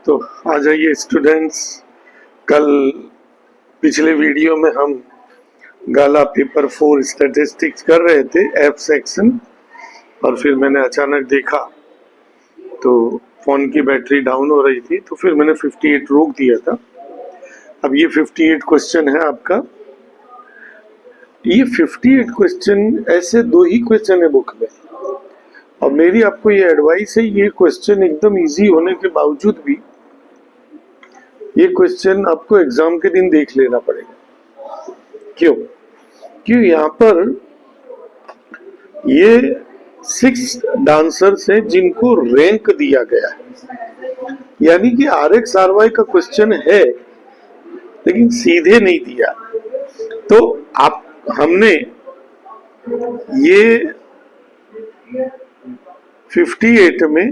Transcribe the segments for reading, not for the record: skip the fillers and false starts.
तो आ जाइए स्टूडेंट्स। कल पिछले वीडियो में हम गाला पेपर 4 स्टैटिस्टिक्स कर रहे थे एफ सेक्शन, और फिर मैंने अचानक देखा तो फोन की बैटरी डाउन हो रही थी, तो फिर मैंने 58 रोक दिया था। अब ये 58 क्वेश्चन है आपका। ये 58 क्वेश्चन, ऐसे 2 ही क्वेश्चन है बुक में, और मेरी आपको ये एडवाइस है, ये क्वेश्चन एकदम इजी होने के बावजूद भी ये क्वेश्चन आपको एग्जाम के दिन देख लेना पड़ेगा। क्यों यहाँ पर ये 6 डांसर्स हैं जिनको रैंक दिया गया है, यानी कि RX RY का क्वेश्चन है लेकिन सीधे नहीं दिया। तो आप हमने ये 58 में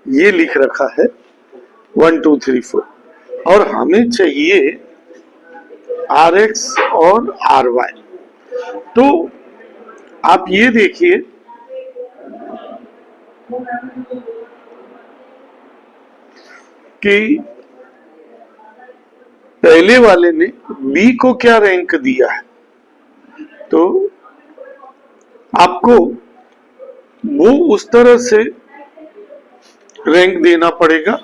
ये लिख रखा है 1 2 3 4, और हमें चाहिए RX और RY। तो आप ये देखिए कि पहले वाले ने B को क्या रैंक दिया है, तो आपको वो उस तरह से रैंक देना पड़ेगा।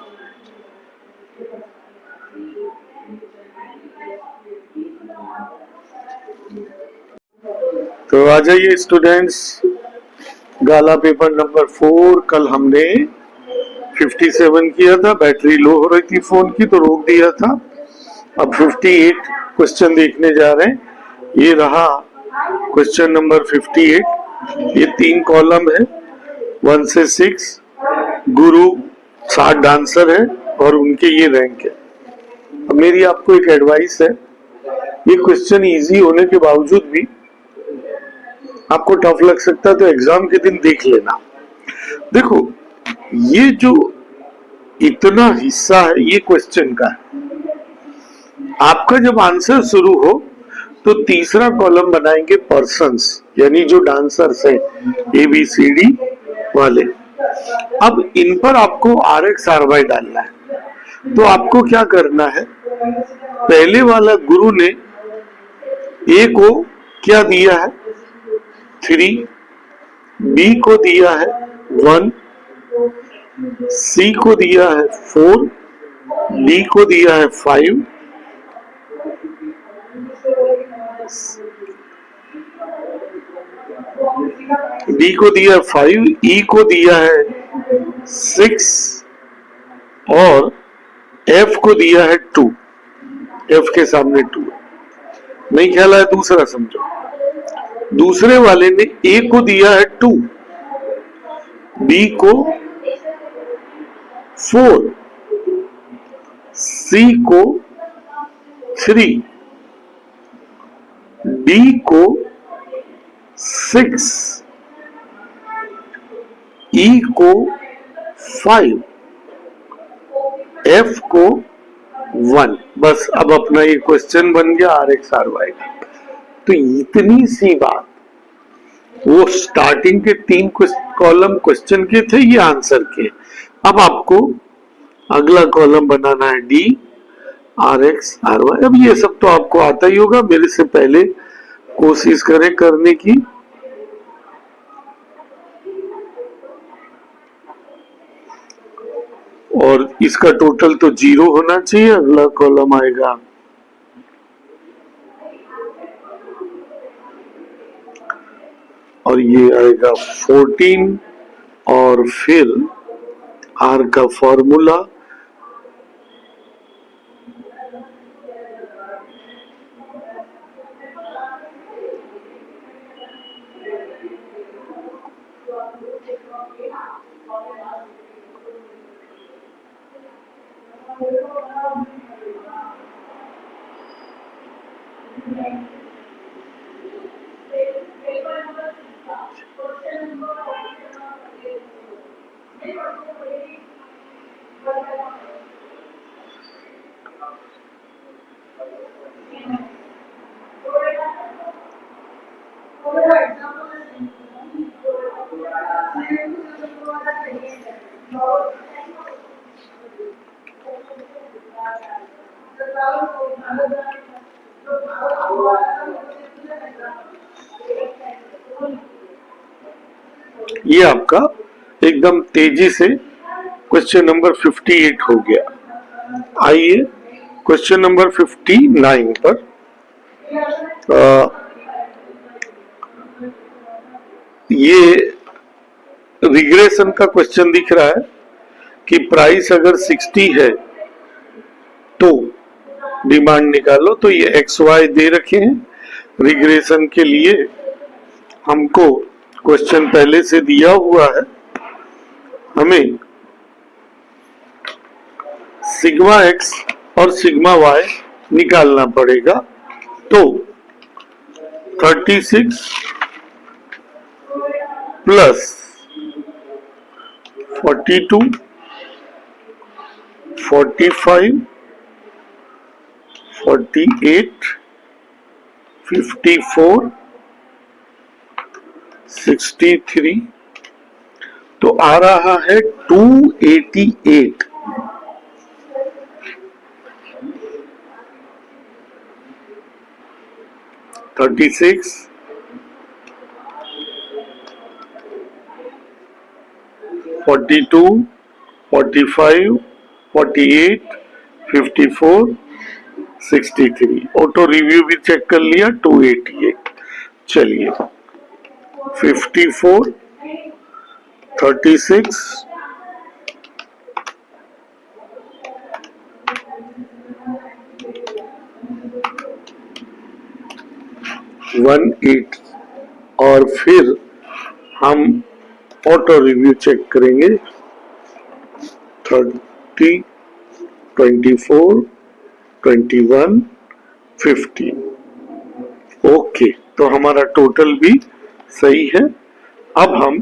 तो आ जाइए स्टूडेंट्स, गाला पेपर नंबर 4 कल हमने 57 किया था, बैटरी लो हो रही थी फोन की तो रोक दिया था। अब 58 क्वेश्चन देखने जा रहे हैं। ये रहा क्वेश्चन नंबर 58। ये 3 कॉलम है, 1 से 6। गुरु 60 डांसर है और उनके ये रैंक है। अब मेरी आपको एक एडवाइस है, ये क्वेश्चन इजी होने के बावजूद भी आपको टफ लग सकता है, तो एग्जाम के दिन देख लेना। देखो, ये जो इतना हिस्सा है ये क्वेश्चन का है, आपका जब आंसर शुरू हो तो तीसरा कॉलम बनाएंगे पर्सन्स, यानी जो डांसर्स हैं ABCD वाले। अब इन पर आपको RX RY डालना है। तो आपको क्या करना है, पहले वाला गुरु ने A को क्या दिया है 3, B को दिया है 1, C को दिया है 4, D को दिया है 5, D को दिया है 5, E को दिया है 6 और F को दिया है 2। F के सामने 2 नहीं ख्याल है, दूसरा समझो। दूसरे वाले ने A को दिया है 2, B को 4, C को 3, D को 6, E को 5, F को 1। बस अब अपना ये क्वेश्चन बन गया RX RY का। तो इतनी सी बात, वो स्टार्टिंग के 3 कॉलम क्वेश्चन के थे, ये आंसर के। अब आपको अगला कॉलम बनाना है D RX RY। अब ये सब तो आपको आता ही होगा, मेरे से पहले कोशिश करें करने की। और इसका टोटल तो 0 होना चाहिए। अगला कॉलम आएगा और ये आएगा 14, और फिर R का फॉर्मूला ये आपका एकदम तेजी से क्वेश्चन नंबर 58 हो गया। आइए क्वेश्चन नंबर 59 पर। ये रिग्रेशन का क्वेश्चन दिख रहा है कि प्राइस अगर 60 है तो डिमांड निकालो। तो ये एक्स वाई दे रखे हैं। रिग्रेशन के लिए हमको क्वेश्चन पहले से दिया हुआ है, हमें सिग्मा एक्स और सिग्मा वाई निकालना पड़ेगा। तो 36 प्लस 42, 45, 48, 54, 63 तो आ रहा है 288। 36, 42, 45, 48, 54, 63। ऑटो रिव्यू भी चेक कर लिया, 288। चलिए 54, 36, 180 और फिर हम ऑटो रिव्यू चेक करेंगे। 30, 24, 21, 15। ओके, तो हमारा टोटल भी सही है। अब हम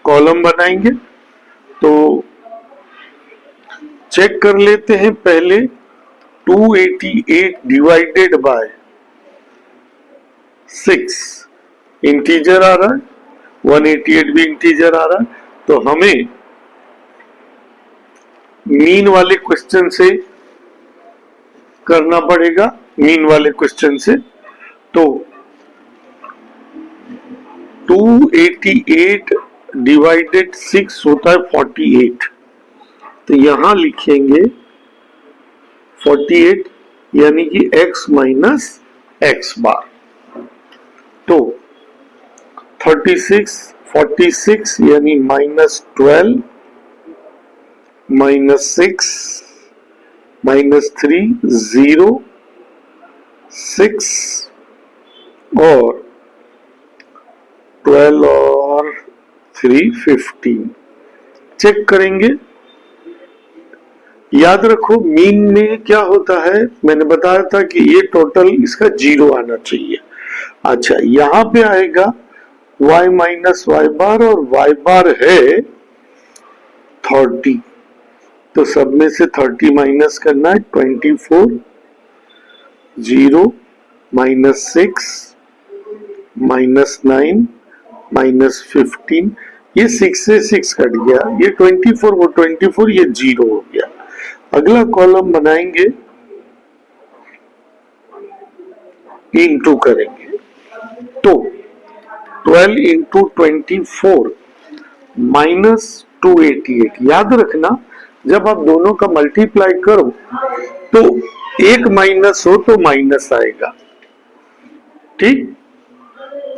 कॉलम बनाएंगे। तो चेक कर लेते हैं पहले 288 डिवाइडेड बाय 6 इंटीजर आ रहा है, 188 भी इंटीजर आ रहा है। तो हमें मीन वाले क्वेश्चन से करना पड़ेगा। मीन वाले क्वेश्चन से तो 288 डिवाइडेड 6 होता है 48। तो यहां लिखेंगे 48 यानी कि x माइनस एक्स बार। तो 36, 46 यानी -12, -6, -3, 0, 6 और 12 और 3, 15। चेक करेंगे। याद रखो मीन में क्या होता है, मैंने बताया था कि ये टोटल इसका 0 आना चाहिए। अच्छा, यहां पे आएगा y माइनस वाई बार और y बार है 30। तो सब में से 30 माइनस करना है। 24, 0, -6, -9, -15। ये 6 से 6 कट गया, ये 24 वो 24, ये 0 हो गया। अगला कॉलम बनाएंगे, इनटू करेंगे। तो 12 इंटू 24 -288। याद रखना जब आप दोनों का मल्टीप्लाई करो तो एक माइनस हो तो माइनस आएगा। ठीक,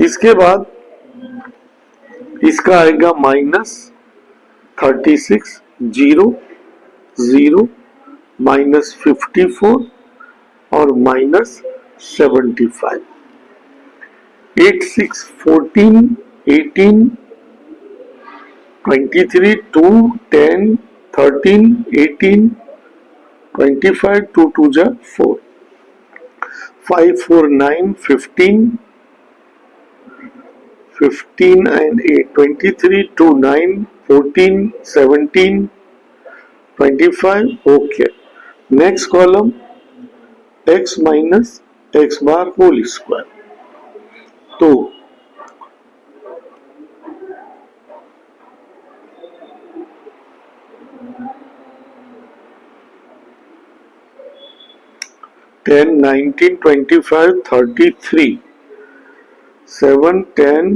इसके बाद इसका आएगा -36, 0, 0, -54 और -75। 8, 6, 14, 18, 23, 2, 10, 13, 18, 25, 2 2 जा 4, 5, 4, 9, 15, 15 and 8, 23, 2, 9, 14, 17, 25. Okay. Next column, x minus x bar whole square. तो 10, 19, 25, 33, 7, 10,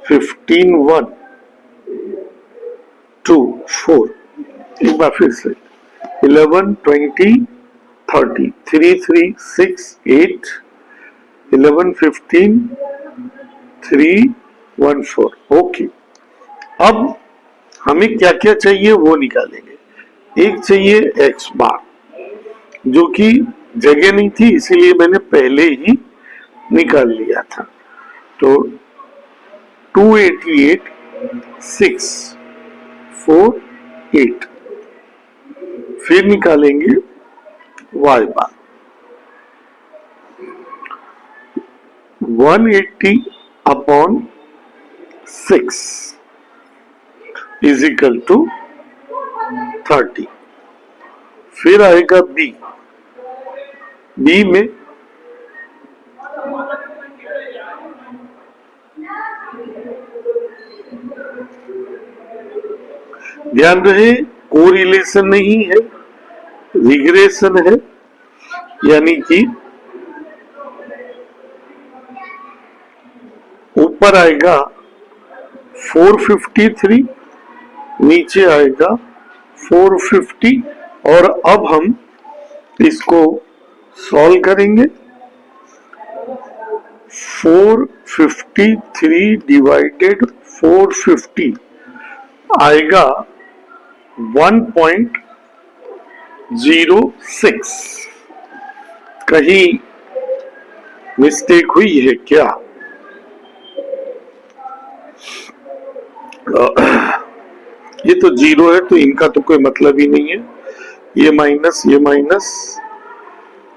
15, 1, 2, 4, एक बार फिर से 11, 20, 30, 3, 3, 6, 8, 11, 15, 3, 1, 4. ओके, अब हमें क्या क्या चाहिए वो निकालेंगे. एक चाहिए एक्स बार, जो कि जगह नहीं थी इसीलिए मैंने पहले ही निकाल लिया था. तो 288, 6, 4, 8. फिर निकालेंगे Y bar. 180 upon 6 is equal to 30. फिर आएगा बी. बी में ध्यान रहे कोरिलेशन नहीं है, रिग्रेशन है. यानी कि ऊपर आएगा 453, नीचे आएगा 450. और अब हम इसको सॉल्व करेंगे. 453 डिवाइडेड 450 आएगा 1.06. कहीं मिस्टेक हुई है क्या? ये तो जीरो है तो इनका तो कोई मतलब ही नहीं है. ये माइनस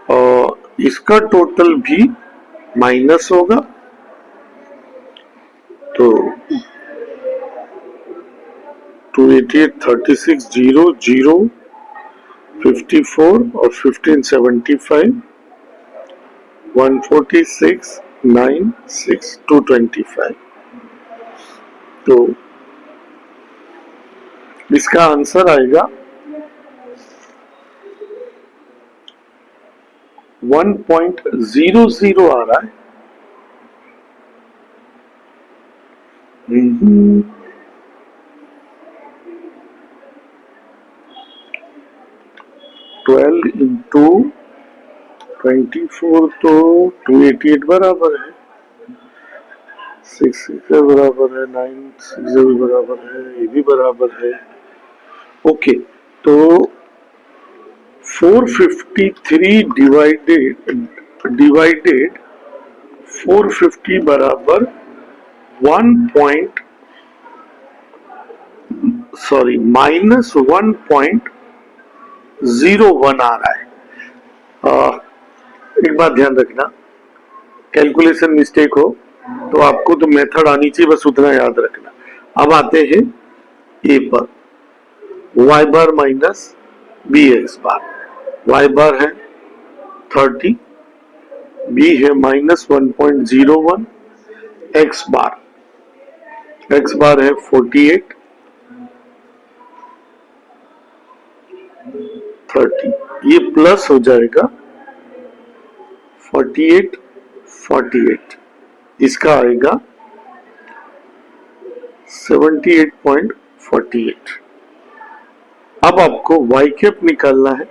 और इसका टोटल भी माइनस होगा. तो 288, 36, 0, 0, 54 और 1575, 146, 9, 6, 225. तो इसका आंसर आएगा 1.00 आ रहा है. 12 इंटू 24 तो 288 बराबर है. 6 से बराबर है, 9 6 से भी बराबर है, ये भी बराबर है. ओके, तो 453 डिवाइडेड 450 बराबर माइनस 1.01 आ रहा है. एक बात ध्यान रखना, कैलकुलेशन मिस्टेक हो तो आपको तो मेथड आनी चाहिए, बस उतना याद रखना. अब आते हैं ए पर. वाई बार माइनस बी एक्स बार. वाई बार है 30, बी है माइनस 1.01, एक्स बार है 48, 30. ये प्लस हो जाएगा 48, 48. इसका आएगा 78.48. अब आपको वाई कैप निकालना है.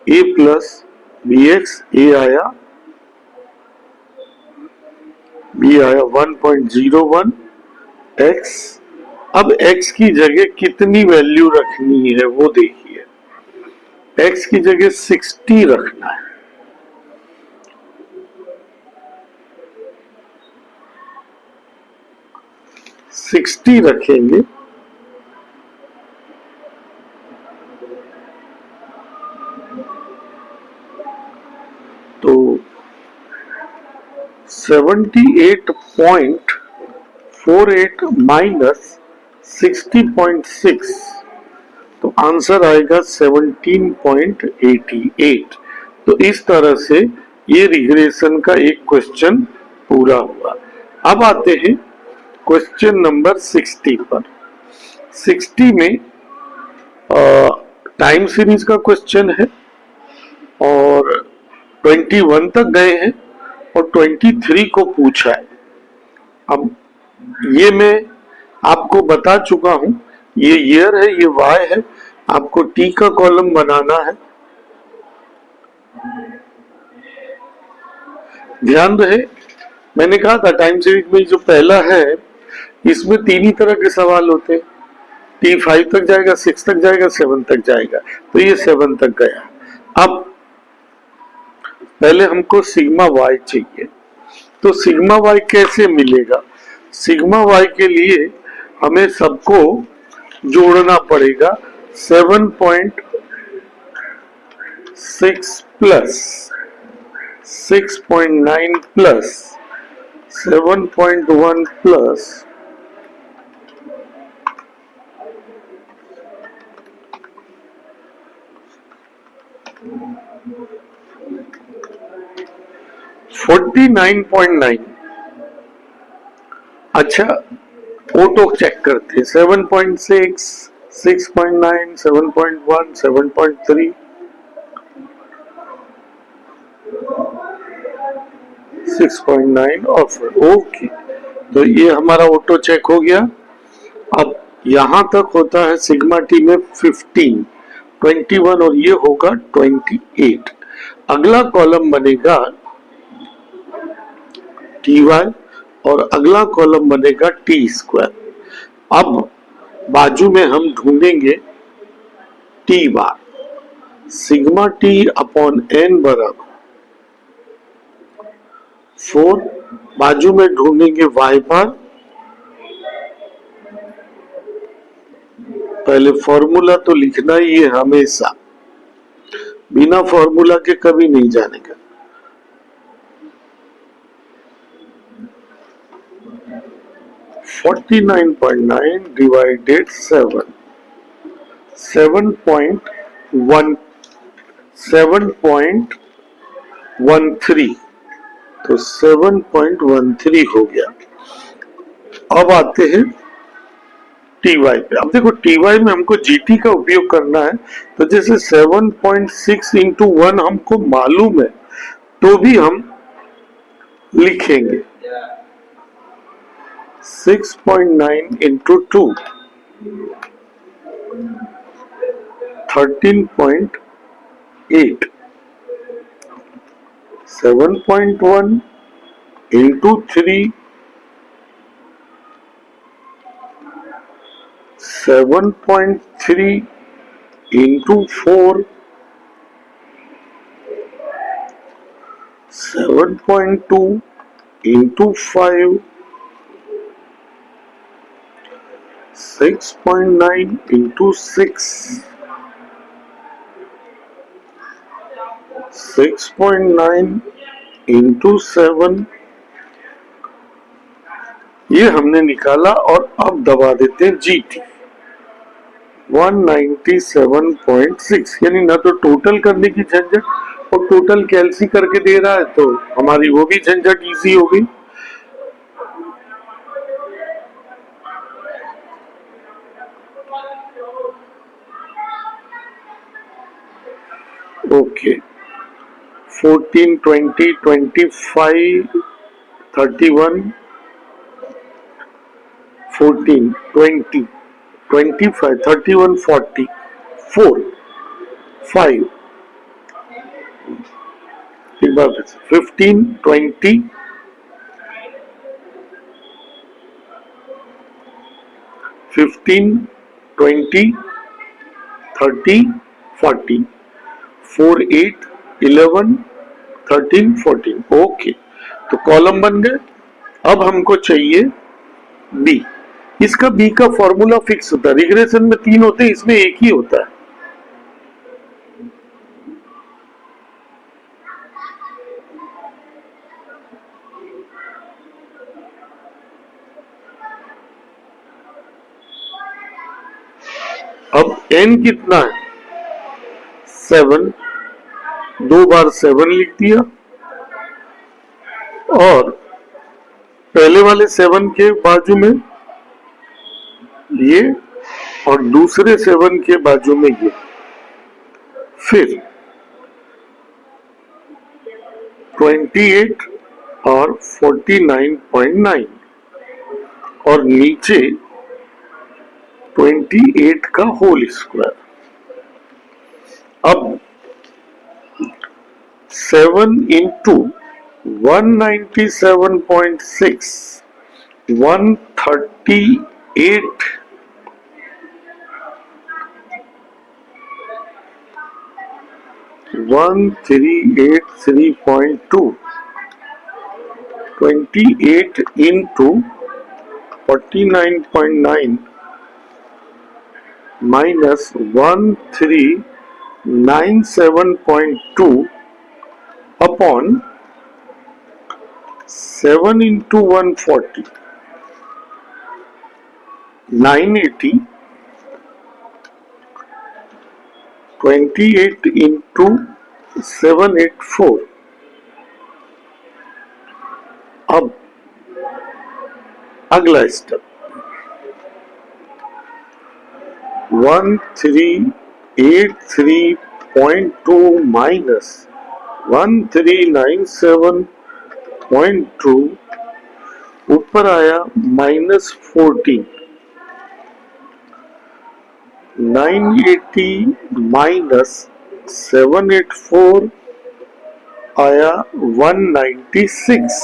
ए प्लस बी एक्स, ए आया, बी आया 1.01 एक्स. अब एक्स की जगह कितनी वैल्यू रखनी है वो देखिए. एक्स की जगह 60 रखना है. सिक्सटी रखेंगे तो 78.48 माइनस 60.6, तो आंसर आएगा 17.88. तो इस तरह से ये रिग्रेशन का एक क्वेश्चन पूरा हुआ. अब आते हैं क्वेश्चन नंबर 60 पर. 60 में टाइम सीरीज का क्वेश्चन है और 21 तक गए हैं और 23 को पूछा है। अब ये मैं आपको बता चुका हूं, ये ईयर है, ये वाई है, आपको टी का कॉलम बनाना है। ध्यान रहे, मैंने कहा था टाइम सीरीज में जो पहला है इसमें तीन ही तरह के सवाल होते हैं। टी 5 तक जाएगा, 6 तक जाएगा, 7 तक जाएगा, तो ये 7 तक गया। अब पहले हमको सिग्मा वाई चाहिए, तो सिग्मा वाई कैसे मिलेगा? सिग्मा वाई के लिए हमें सबको जोड़ना पड़ेगा। 7.6 प्लस 6.9 प्लस 7.1 प्लस 49.9। अच्छा, ऑटो चेक करते हैं। 7.6, 6.9, 7.1, 7.3, 6.9 और फिर ओके, तो ये हमारा ऑटो चेक हो गया। अब यहां तक होता है सिग्मा टी में 15, 21 और ये होगा 28। अगला कॉलम बनेगा टी वाई और अगला कॉलम बनेगा टी स्क्वायर। अब बाजू में हम ढूंढेंगे T bar, sigma T upon N बराबर 4। बाजू में ढूंढेंगे वाई बार, पहले फॉर्मूला तो लिखना ही है हमेशा, बिना फॉर्मूला के कभी नहीं जानेगा। (49.9) डिवाइडेड 7, 7.13, तो 7.13 हो गया। अब आते हैं टी वाई पे। अब देखो टी वाई में हमको जीटी का उपयोग करना है, तो जैसे 7.6 इंटू 1 हमको मालूम है तो भी हम लिखेंगे 6.9 into 2 13.8, 7.1 into 3 7.3 into 4 7.2 into 5 6.9 into 6 6.9 into 7, ये हमने निकाला। और अब दबा देते हैं जीटी 197.6, यानी ना तो टोटल करने की झंझट और टोटल कैलसी करके दे रहा है, तो हमारी वो भी झंझट इजी हो गई। ओके, 14, 20, 25, 31, 14, 20, 25, 31, 40, 4, 5, एक बार फिर से 15, 20, 15, 20, 30, 40, 4, 8, 11, 13, 14। ओके, तो कॉलम बन गए। अब हमको चाहिए बी। इसका बी का फॉर्मूला फिक्स होता है, रिग्रेशन में 3 होते हैं, इसमें एक ही होता है। अब n कितना है? 7, 2 बार 7 लिख दिया, और पहले वाले 7 के बाजू में ये और दूसरे 7 के बाजू में ये। फिर 28 और 49.9 और नीचे 28 का होल स्क्वायर। अब 7 into 197.6 138 1383.2 28 into 49.9 minus 1397.2 upon 7 into 140 980 28 into 784। अब अगला स्टेप 1383.2 माइनस 1397.2 ऊपर आया -14 980 माइनस 784 आया 196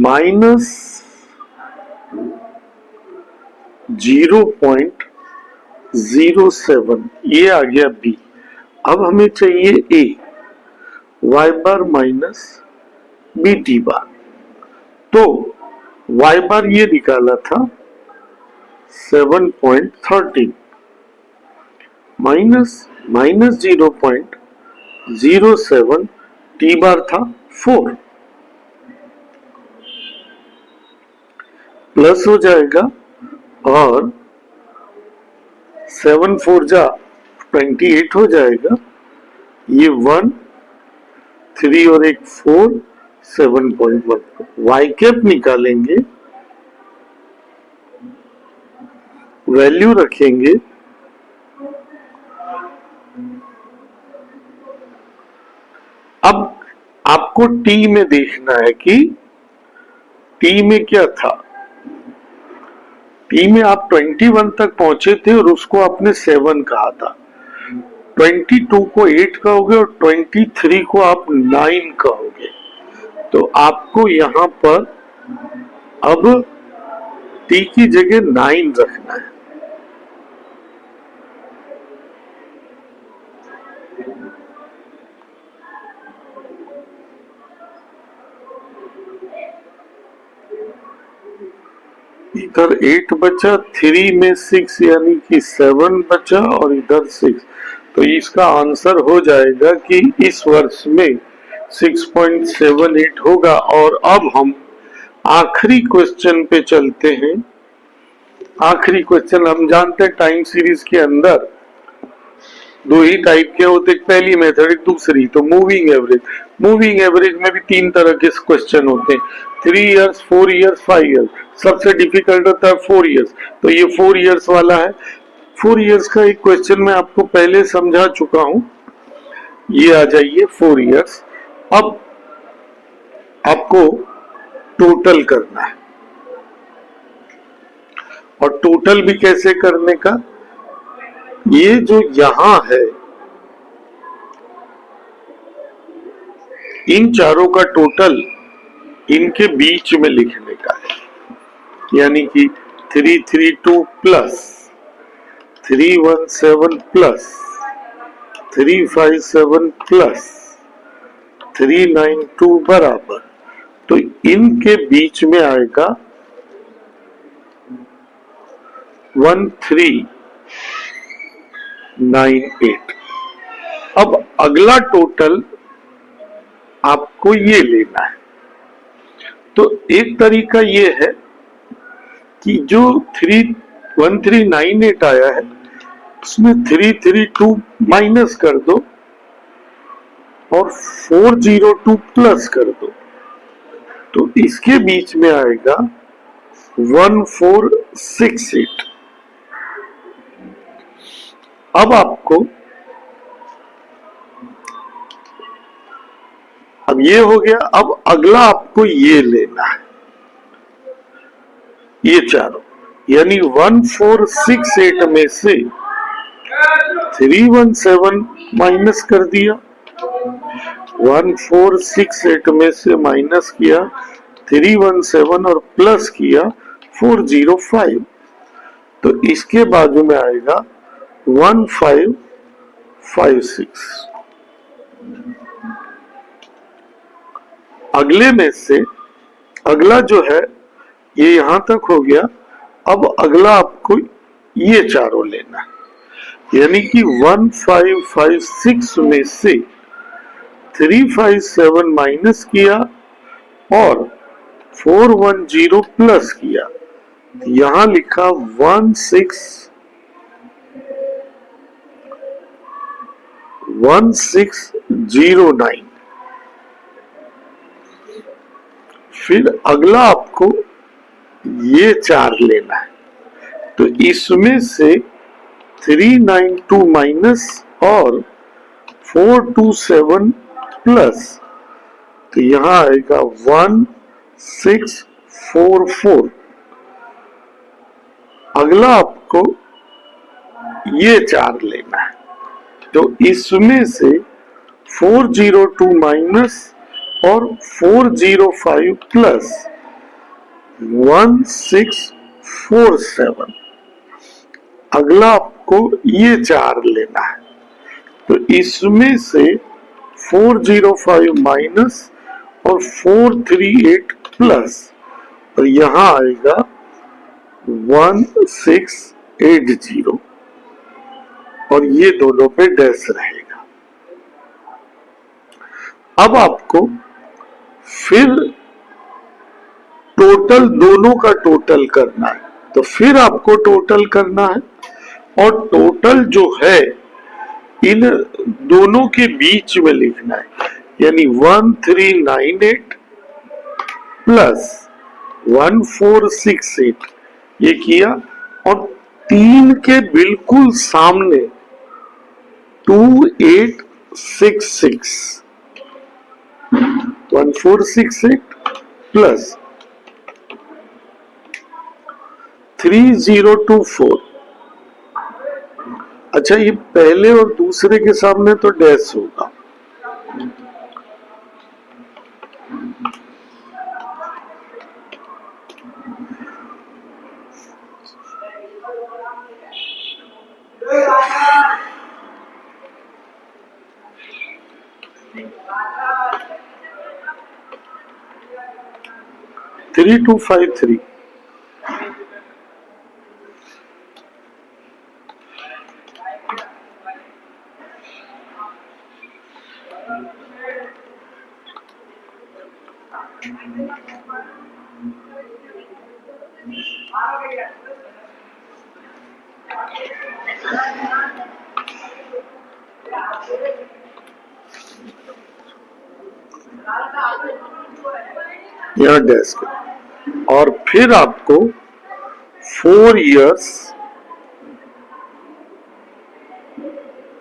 माइनस 0.07 ये आ गया बी। अब हमें चाहिए ए वाई बार माइनस बी टी बार। तो वाई बार ये निकाला था 7.13 माइनस 0.07 टी बार था 4 प्लस हो जाएगा और 7 4 जा 28 हो जाएगा। ये 1 3 और एक 4 7.1 वाई कैप निकालेंगे वैल्यू रखेंगे अब आपको टी में देखना है कि टी में क्या था। टी में आप 21 तक पहुंचे थे और उसको आपने 7 कहा था, 22 को 8 कहोगे और 23 को आप 9 कहोगे। तो आपको यहां पर अब टी की जगह 9 रखना है। इधर 8 बचा, 3 में 6 यानी कि 7 बचा और इधर 6। तो इसका आंसर हो जाएगा कि इस वर्ष में 6.78 होगा। और अब हम आखिरी क्वेश्चन पे चलते हैं। आखिरी क्वेश्चन हम जानते हैं टाइम सीरीज के अंदर दो ही टाइप के होते, पहली मेथड एक दूसरी। तो मूविंग एवरेज में भी 3 तरह के क्वेश्चन होते हैं, 3 इयर्स 4 इयर्स 5 इयर्स। सबसे डिफिकल्ट होता है 4 इयर्स। तो ये 4 इयर्स वाला है। 4 इयर्स का एक क्वेश्चन मैं आपको पहले समझा चुका हूं। ये आ जाइए 4 इयर्स। अब आपको टोटल करना है और टोटल भी कैसे करने का, ये जो यहां है इन चारों का टोटल इनके बीच में लिखने का है। यानी कि 332 प्लस 317 प्लस 357 प्लस 392 बराबर, तो इनके बीच में आएगा 1398। अब अगला टोटल आपको ये लेना है। तो एक तरीका ये है कि जो 1398 आया है उसमें 332 माइनस कर दो और 402 प्लस कर दो। तो इसके बीच में आएगा 1468। अब आपको, अब ये हो गया, अब अगला आपको ये लेना है, ये चारों, यानी 1468 में से 317 माइनस कर दिया, 1468 में से माइनस किया 317 और प्लस किया 405, तो इसके बाजू में आएगा 1556। अगले में से, अगला जो है ये यहां तक हो गया, अब अगला आपको ये चारों लेना है, यानी कि 1556 में से 357 माइनस किया और 410 प्लस किया, यहां लिखा 1609। फिर अगला आपको ये चार लेना है, तो इसमें से 392 माइनस और 427 प्लस, तो यहां आएगा 1644। अगला आपको ये चार लेना है, तो इसमें से 402 माइनस और 405 प्लस 1647। अगला आपको ये चार लेना है, तो इसमें से 405 माइनस और 438 प्लस, और यहां आएगा 1680, और ये दोनों पे डैश रहेगा। अब आपको फिर टोटल, दोनों का टोटल करना है, तो फिर आपको टोटल करना है, और टोटल जो है इन दोनों के बीच में लिखना है, यानी 1398 प्लस 1468 ये किया, और 3 के बिल्कुल सामने 2866, 1468 प्लस 3024। अच्छा, ये पहले और दूसरे के सामने तो डैश होगा, थ्री 253। यहाँ डेस्क, और फिर आपको 4 इयर्स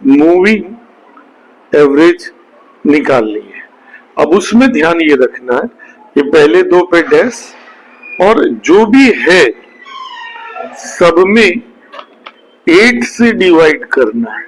मूविंग एवरेज निकालनी है। अब उसमें ध्यान ये रखना है कि पहले दो पे डैश, और जो भी है सब में 8 से डिवाइड करना है।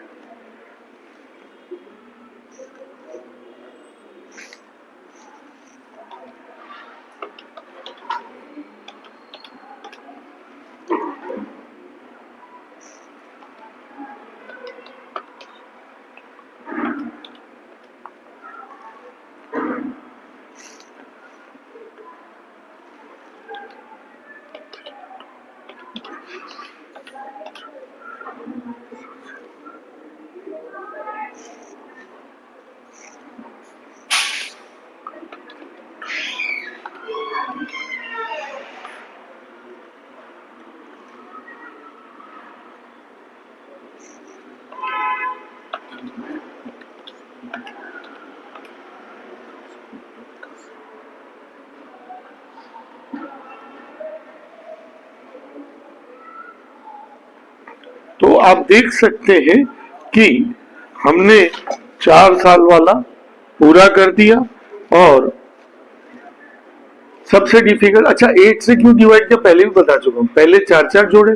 तो आप देख सकते हैं कि हमने 4 साल वाला पूरा कर दिया और सबसे डिफिकल्ट, अच्छा 8 से क्यों डिवाइड किया पहले भी बता चुका हूं। पहले 4 जोड़े,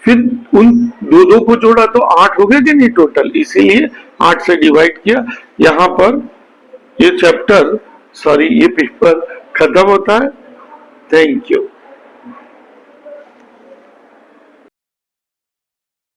फिर उन दो को जोड़ा तो 8 हो गए कि नहीं टोटल, इसीलिए 8 से डिवाइड किया। यहां पर ये चैप्टर ये पेपर खत्म होता है। Thank you.